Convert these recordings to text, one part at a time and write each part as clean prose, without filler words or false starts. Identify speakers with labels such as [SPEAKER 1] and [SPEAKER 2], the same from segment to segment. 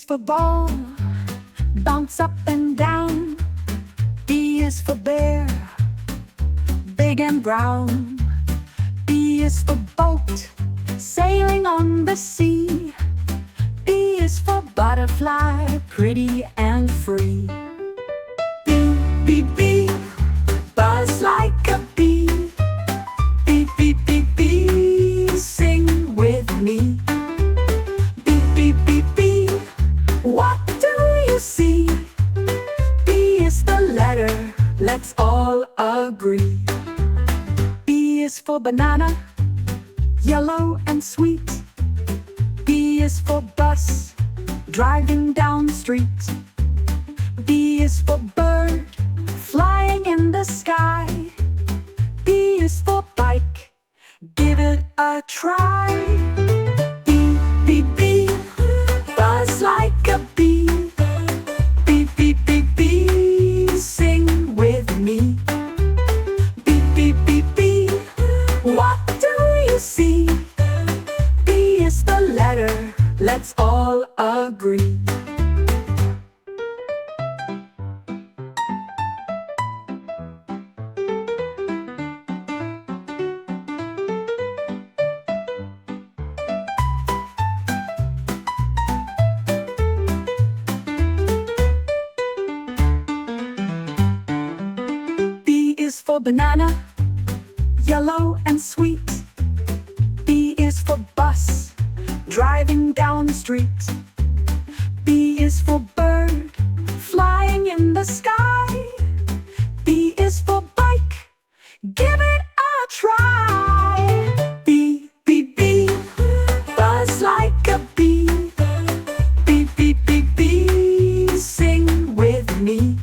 [SPEAKER 1] is for ball, bounce up and down. B is for bear, big and brown. B is for boat, sailing on the sea. B is for butterfly, pretty and free. B, B, B, buzz like a bee. B, B, B, B, sing with me. B, B, B, B, what do you see? B is the letter, let's all agree. B is for banana, yellow and sweet. B is for bus, driving down the street. B is for bird, flying in the sky. B is for bike, give it a try. B, B, B, buzz like a bee. B, B, B, B, sing with me. B, B, B, B, what do you see? B is the letter, let's all agree. B is for banana, yellow and sweet. B is for bus, driving down the street. B is for bird, flying in the sky. B is for bike, give it a try. B, B, B, buzz like a bee. B, B, B, B, sing with me.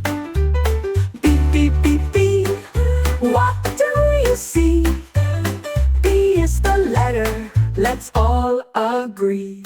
[SPEAKER 1] B, B, B, B, what do you see? B is the letter, let's all agree.